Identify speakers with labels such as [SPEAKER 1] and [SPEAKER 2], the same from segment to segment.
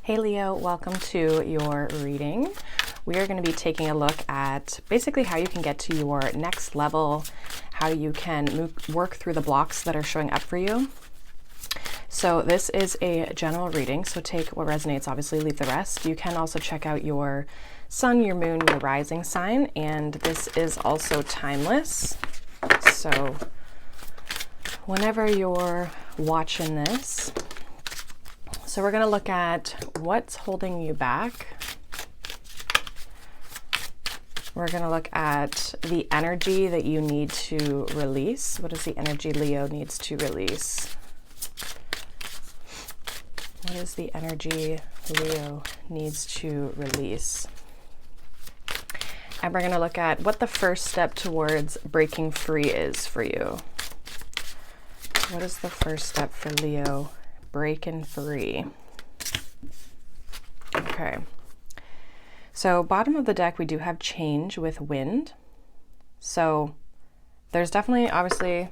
[SPEAKER 1] Hey Leo, welcome to your reading. We are going to be taking a look at basically how you can get to your next level, how you can work through the blocks that are showing up for you. So this is a general reading, so take what resonates, obviously leave the rest. You can also check out your sun, your moon, your rising sign, and this is also timeless. So whenever you're watching this, so we're going to look at what's holding you back. We're going to look at the energy that you need to release. What is the energy Leo needs to release? What is the energy Leo needs to release? And we're going to look at what the first step towards breaking free is for you. What is the first step for Leo breaking free? Okay. So bottom of the deck, we do have change with wind. So there's definitely, obviously,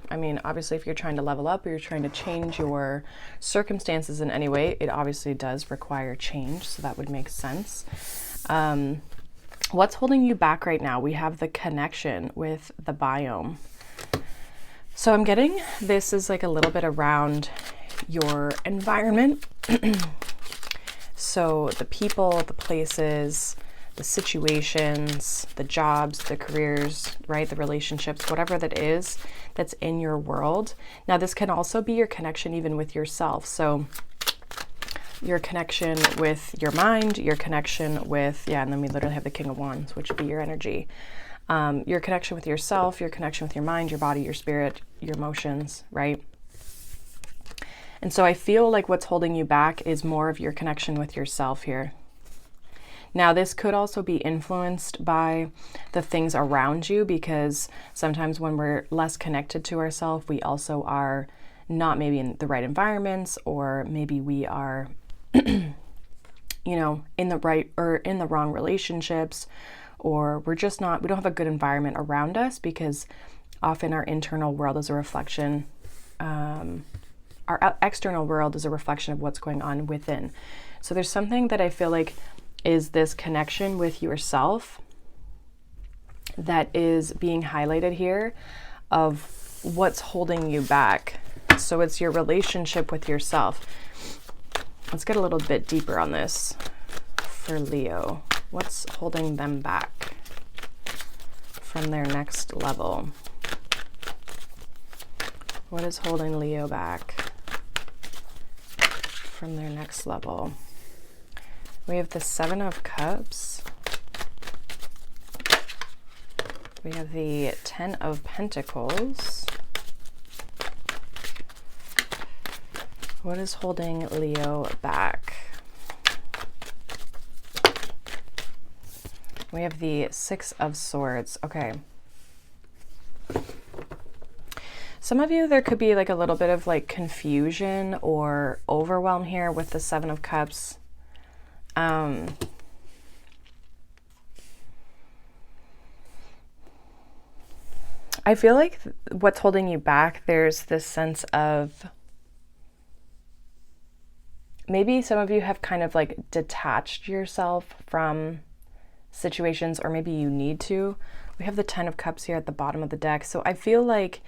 [SPEAKER 1] if you're trying to level up or you're trying to change your circumstances in any way, it obviously does require change. So that would make sense. What's holding you back right now? We have the connection with the biome. So I'm getting this is like a little bit around your environment. So the people, the places, the situations, the jobs, the careers, right? The relationships, whatever that is that's in your world. Now this can also be your connection even with yourself. So your connection with your mind, your connection with, and then we literally have the King of Wands, which would be your energy. Your connection with yourself, your connection with your mind, your body, your spirit, your emotions, right? And so I feel like what's holding you back is more of your connection with yourself here. Now, this could also be influenced by the things around you, because sometimes when we're less connected to ourselves, we also are not maybe in the right environments, or maybe we are, in the right or in the wrong relationships, or we don't have a good environment around us, because often our internal world is a reflection, our external world is a reflection of what's going on within. So there's something that I feel like is this connection with yourself that is being highlighted here of what's holding you back. So it's your relationship with yourself. Let's get a little bit deeper on this for Leo. What's holding them back from their next level? What is holding Leo back from their next level? We have the Seven of Cups. We have the Ten of Pentacles. What is holding Leo back? We have the Six of Swords. Okay. Some of you, there could be like a little bit of like confusion or overwhelm here with the Seven of Cups. I feel like what's holding you back, there's this sense of maybe some of you have kind of like detached yourself from situations, or maybe you need to. We have the Ten of Cups here at the bottom of the deck. So I feel like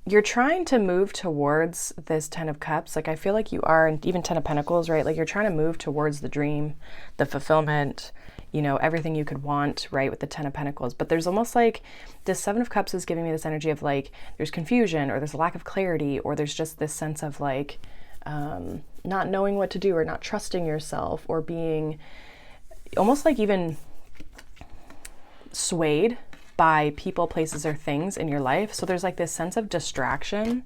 [SPEAKER 1] you're trying to move towards this Ten of Cups. Like I feel like you are, and even Ten of Pentacles, right? Like you're trying to move towards the dream, the fulfillment, everything you could want, right? With the Ten of Pentacles. But there's almost like this Seven of Cups is giving me this energy of like, there's confusion, or there's a lack of clarity, or there's just this sense of like, not knowing what to do, or not trusting yourself, or being almost like even swayed by people, places, or things in your life. So there's like this sense of distraction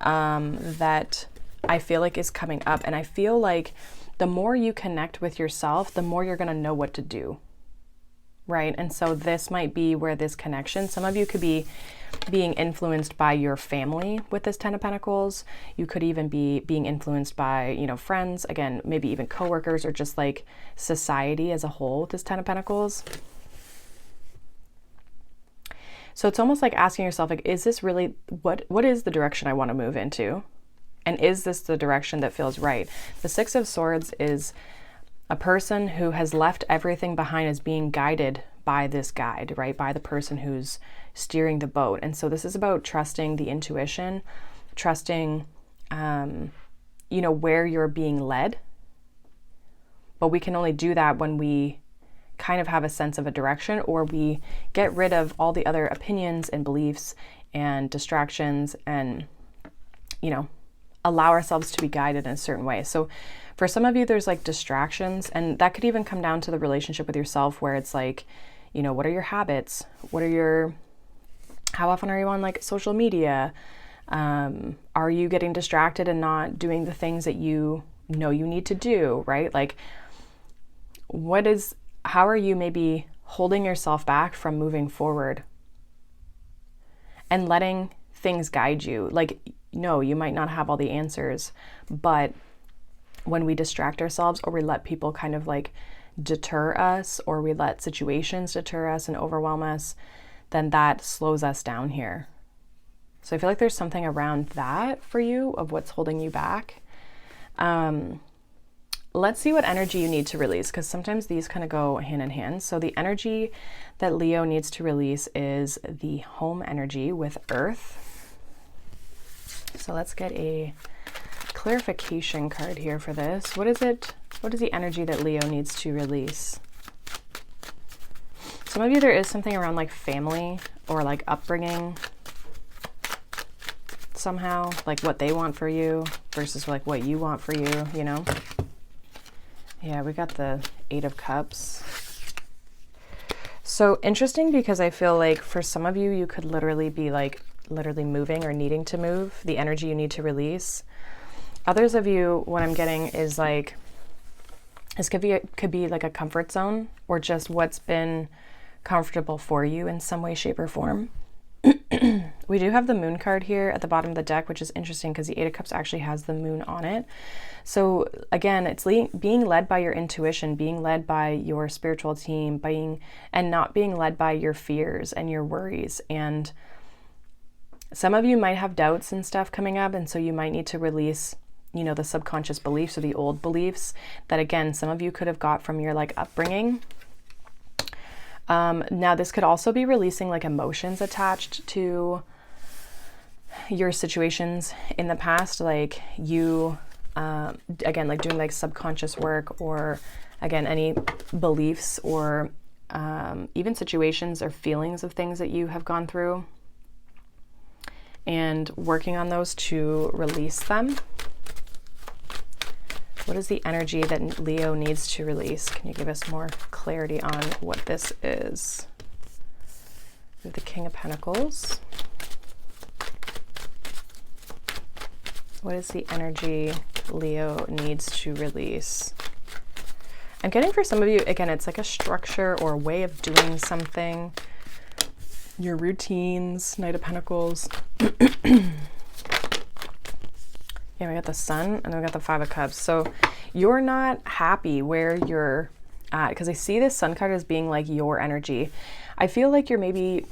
[SPEAKER 1] that I feel like is coming up. And I feel like the more you connect with yourself, the more you're going to know what to do, right? And so this might be where this connection, some of you could be being influenced by your family with this Ten of Pentacles. You could even be being influenced by, friends, again, maybe even coworkers, or just like society as a whole with this Ten of Pentacles. So it's almost like asking yourself, like, is this really, what is the direction I want to move into? And is this the direction that feels right? The Six of Swords is a person who has left everything behind, as being guided by this guide, right? By the person who's steering the boat. And so this is about trusting the intuition, trusting, where you're being led. But we can only do that when we kind of have a sense of a direction, or we get rid of all the other opinions and beliefs and distractions and, allow ourselves to be guided in a certain way. So for some of you, there's like distractions, and that could even come down to the relationship with yourself, where it's like, what are your habits? How often are you on like social media? Are you getting distracted and not doing the things that you know you need to do, right? Like, how are you maybe holding yourself back from moving forward and letting things guide you? Like, no, you might not have all the answers, but when we distract ourselves, or we let people kind of like deter us, or we let situations deter us and overwhelm us, then that slows us down here. So I feel like there's something around that for you of what's holding you back. Let's see what energy you need to release, because sometimes these kind of go hand in hand. So the energy that Leo needs to release is the home energy with Earth. So let's get a clarification card here for this. What is the energy that Leo needs to release? Some of you, there is something around like family or like upbringing somehow, like what they want for you versus like what you want for you, Yeah, we got the Eight of Cups. So interesting, because I feel like for some of you, you could literally be like moving or needing to move, the energy you need to release. Others of you, what I'm getting is like, this could be like a comfort zone, or just what's been comfortable for you in some way, shape, or form. We do have the Moon card here at the bottom of the deck, which is interesting because the Eight of Cups actually has the Moon on it. So again, it's being led by your intuition, being led by your spiritual team, and not being led by your fears and your worries. And some of you might have doubts and stuff coming up, and so you might need to release, the subconscious beliefs or the old beliefs that, again, some of you could have got from your like upbringing. Now this could also be releasing like emotions attached to your situations in the past, like you, again, like doing like subconscious work, or again, any beliefs or even situations or feelings of things that you have gone through, and working on those to release them. What is the energy that Leo needs to release? Can you give us more clarity on what this is? We have the King of Pentacles. What is the energy Leo needs to release? I'm getting for some of you, again, it's like a structure or a way of doing something. Your routines, Knight of Pentacles. Yeah, we got the Sun, and then we got the Five of Cups. So you're not happy where you're at, because I see this Sun card as being like your energy. I feel like you're maybe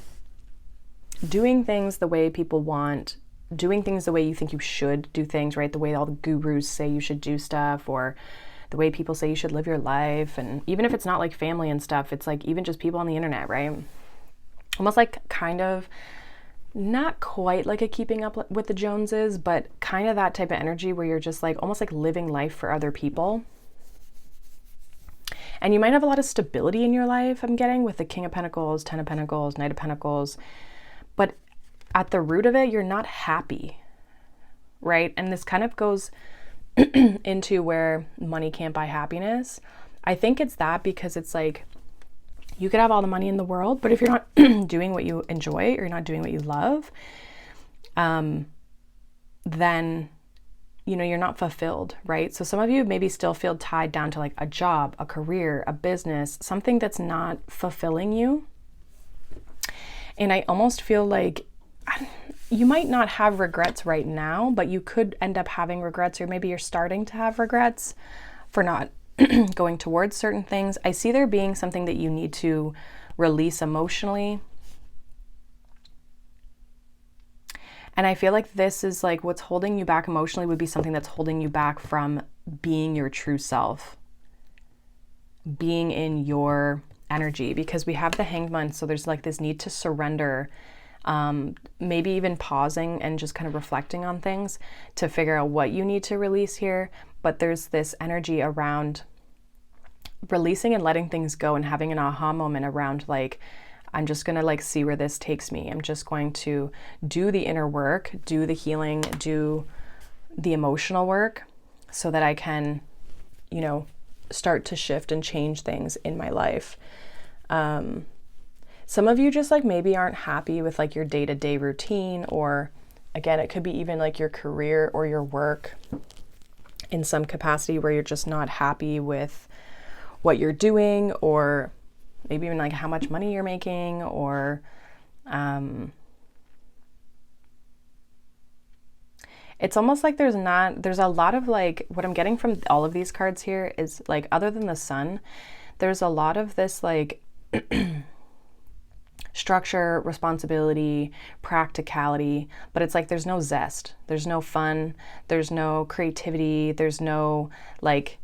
[SPEAKER 1] doing things the way people want, doing things the way you think you should do things, right? The way all the gurus say you should do stuff, or the way people say you should live your life. And even if it's not like family and stuff, it's like even just people on the internet, right? Almost like kind of not quite like a keeping up with the Joneses, but kind of that type of energy where you're just like almost like living life for other people. And you might have a lot of stability in your life, I'm getting, with the King of Pentacles, Ten of Pentacles, Knight of Pentacles. But at the root of it, you're not happy, right? And this kind of goes into where money can't buy happiness. I think it's that, because it's like, you could have all the money in the world, but if you're not doing what you enjoy, or you're not doing what you love, then, you're not fulfilled, right? So some of you maybe still feel tied down to like a job, a career, a business, something that's not fulfilling you. And I almost feel like you might not have regrets right now, but you could end up having regrets, or maybe you're starting to have regrets for not going towards certain things. I see there being something that you need to release emotionally. And I feel like this is like what's holding you back emotionally would be something that's holding you back from being your true self, being in your energy, because we have the Hanged Man. So there's like this need to surrender, maybe even pausing and just kind of reflecting on things to figure out what you need to release here. But there's this energy around releasing and letting things go and having an aha moment around like, I'm just going to like see where this takes me. I'm just going to do the inner work, do the healing, do the emotional work so that I can, you know, start to shift and change things in my life. Some of you just like maybe aren't happy with like your day-to-day routine, or again, it could be even like your career or your work in some capacity where you're just not happy with what you're doing, or maybe even like how much money you're making, or it's almost like there's a lot of like, what I'm getting from all of these cards here is like, other than the Sun, there's a lot of this like structure, responsibility, practicality, but it's like there's no zest, there's no fun, there's no creativity, there's no like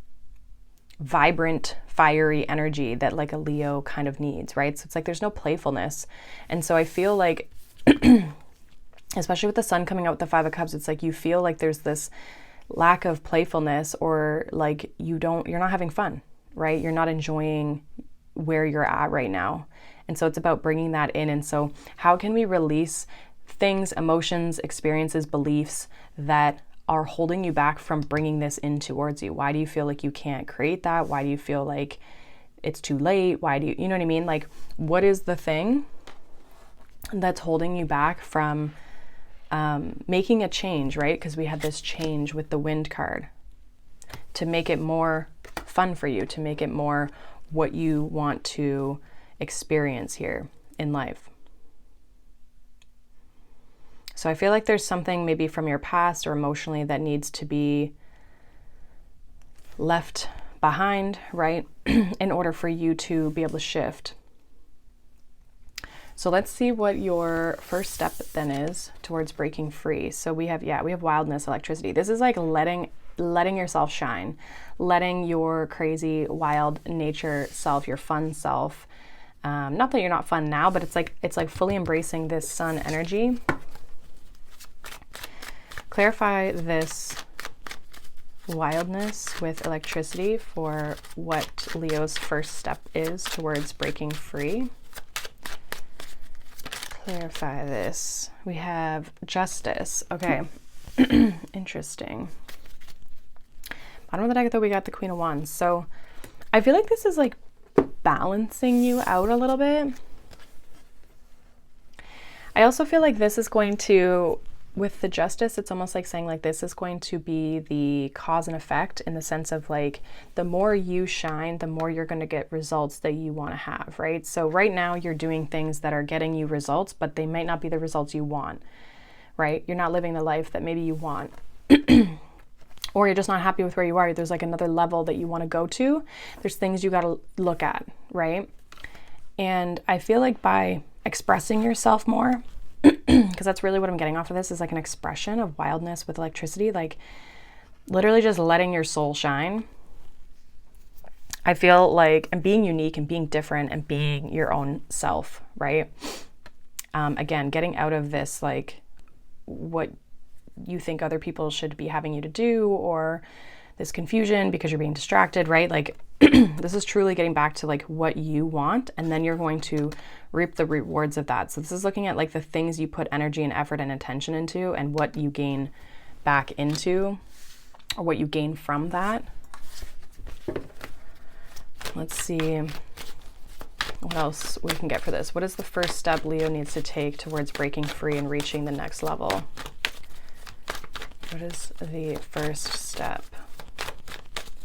[SPEAKER 1] vibrant, fiery energy that like a Leo kind of needs, right? So it's like there's no playfulness. And so I feel like, especially with the Sun coming out with the Five of Cups, it's like you feel like there's this lack of playfulness, or like you're not having fun, right? You're not enjoying where you're at right now. And so it's about bringing that in. And so how can we release things, emotions, experiences, beliefs that are holding you back from bringing this in towards you? Why do you feel like you can't create that? Why do you feel like it's too late? Why do you know what I mean? Like, what is the thing that's holding you back from making a change, right? Because we had this change with the Wind card to make it more fun for you, to make it more what you want to experience here in life. So I feel like there's something maybe from your past or emotionally that needs to be left behind, right? In order for you to be able to shift. So let's see what your first step then is towards breaking free. So we have wildness, electricity. This is like letting yourself shine, letting your crazy, wild nature self, your fun self. Not that you're not fun now, but it's like fully embracing this Sun energy. Clarify this wildness with electricity for what Leo's first step is towards breaking free. Clarify this. We have justice. Okay. Interesting. Bottom of the deck, though, we got the Queen of Wands. So I feel like this is like balancing you out a little bit. I also feel like this is going to, with the justice, it's almost like saying like this is going to be the cause and effect, in the sense of like the more you shine, the more you're going to get results that you want to have, right? So right now you're doing things that are getting you results, but they might not be the results you want, right? You're not living the life that maybe you want. Or you're just not happy with where you are. There's like another level that you want to go to. There's things you got to look at, right? And I feel like by expressing yourself more, because that's really what I'm getting off of this, is like an expression of wildness with electricity, like literally just letting your soul shine. I feel like, and being unique and being different and being your own self, right? Again, getting out of this, like what you think other people should be having you to do, or this confusion because you're being distracted, right? Like this is truly getting back to like what you want, and then you're going to reap the rewards of that. So this is looking at like the things you put energy and effort and attention into, and what you gain back into, or what you gain from that. Let's see what else we can get for this. What is the first step Leo needs to take towards breaking free and reaching the next level? What is the first step,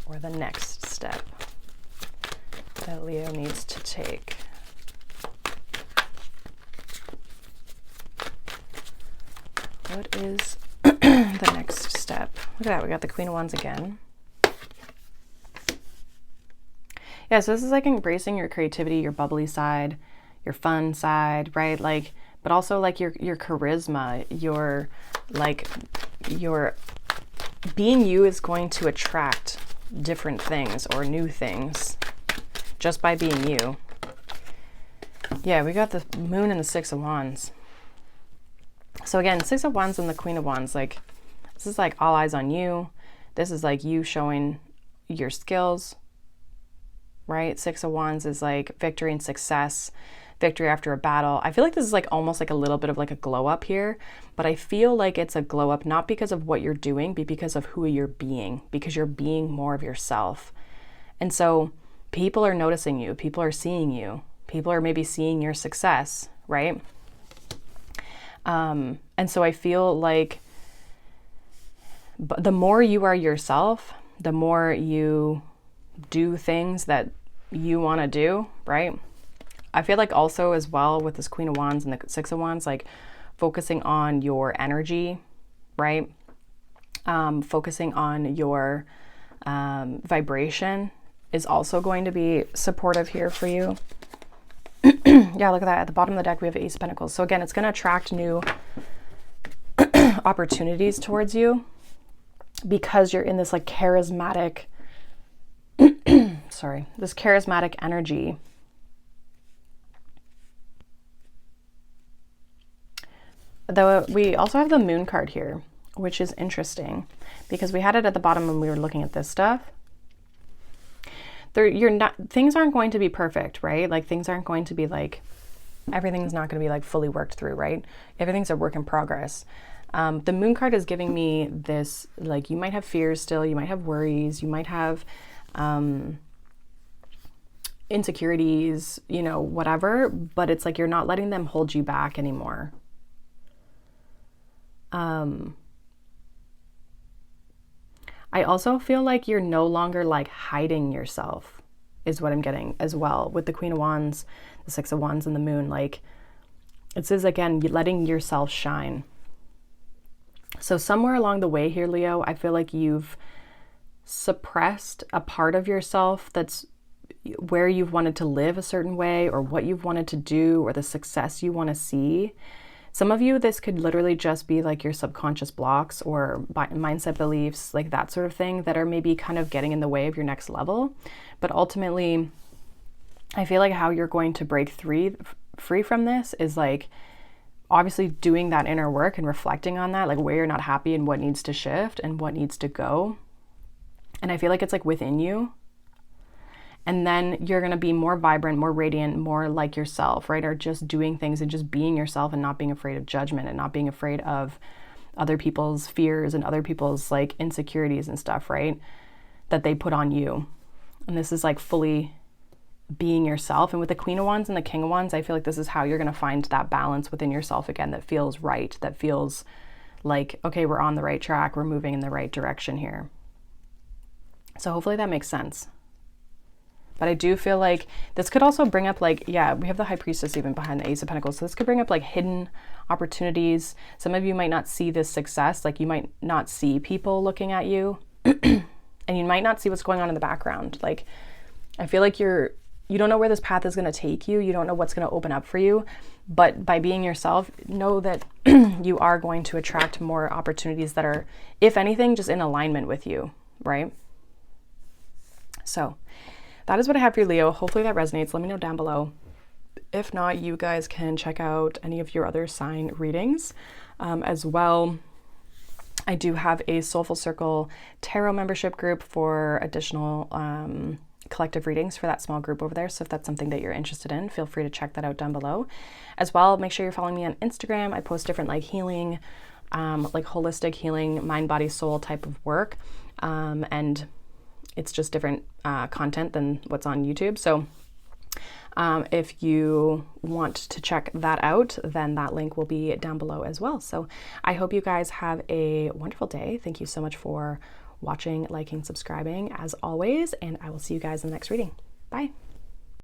[SPEAKER 1] or the next step, that Leo needs to take? What is the next step? Look at that, we got the Queen of Wands again. Yeah, so this is like embracing your creativity, your bubbly side, your fun side, right? Like but also like your charisma, your being you is going to attract different things or new things just by being you. Yeah, we got the Moon and the Six of Wands. So again, Six of Wands and the Queen of Wands, like this is like all eyes on you. This is like you showing your skills, right? Six of Wands is like victory and success, victory after a battle. I feel like this is like almost like a little bit of like a glow up here, but I feel like it's a glow up not because of what you're doing, but because of who you're being, because you're being more of yourself. And so people are noticing you, people are seeing you, people are maybe seeing your success, right? And so I feel like the more you are yourself, the more you do things that you want to do, right? I feel like also as well with this Queen of Wands and the Six of Wands, like focusing on your energy, right? Focusing on your vibration is also going to be supportive here for you. Yeah, look at that. At the bottom of the deck, we have Ace of Pentacles. So again, it's going to attract new opportunities towards you because you're in this like charismatic, this charismatic energy. Though we also have the Moon card here, which is interesting because we had it at the bottom when we were looking at this stuff. Things aren't going to be perfect, right? Like things aren't going to be like, everything's not going to be like fully worked through, right? Everything's a work in progress. The Moon card is giving me this, like you might have fears still, you might have worries, you might have insecurities, you know, whatever, but it's like you're not letting them hold you back anymore. I also feel like you're no longer like hiding yourself is what I'm getting as well with the Queen of Wands, the Six of Wands and the Moon. Like it says again, letting yourself shine. So somewhere along the way here, Leo, I feel like you've suppressed a part of yourself that's where you've wanted to live a certain way or what you've wanted to do or the success you want to see. Some of you, this could literally just be like your subconscious blocks or mindset beliefs, like that sort of thing that are maybe kind of getting in the way of your next level. But ultimately, I feel like how you're going to break free from this is like obviously doing that inner work and reflecting on that, like where you're not happy and what needs to shift and what needs to go. And I feel like it's like within you. And then you're going to be more vibrant, more radiant, more like yourself, right? Or just doing things and just being yourself and not being afraid of judgment and not being afraid of other people's fears and other people's like insecurities and stuff, right? That they put on you. And this is like fully being yourself. And with the Queen of Wands and the King of Wands, I feel like this is how you're going to find that balance within yourself again that feels right, that feels like, okay, we're on the right track, we're moving in the right direction here. So hopefully that makes sense. But I do feel like this could also bring up like, yeah, we have the High Priestess even behind the Ace of Pentacles. So this could bring up like hidden opportunities. Some of you might not see this success. Like you might not see people looking at you and you might not see what's going on in the background. Like, I feel like you don't know where this path is going to take you. You don't know what's going to open up for you. But by being yourself, know that you are going to attract more opportunities that are, if anything, just in alignment with you, right? So that is what I have for you, Leo. Hopefully that resonates. Let me know down below. If not, you guys can check out any of your other sign readings as well. I do have a Soulful Circle Tarot membership group for additional collective readings for that small group over there. So if that's something that you're interested in, feel free to check that out down below. As well, make sure you're following me on Instagram. I post different like healing, like holistic healing, mind, body, soul type of work. And it's just different content than what's on YouTube. So if you want to check that out, then that link will be down below as well. So I hope you guys have a wonderful day. Thank you so much for watching, liking, subscribing as always, and I will see you guys in the next reading. Bye.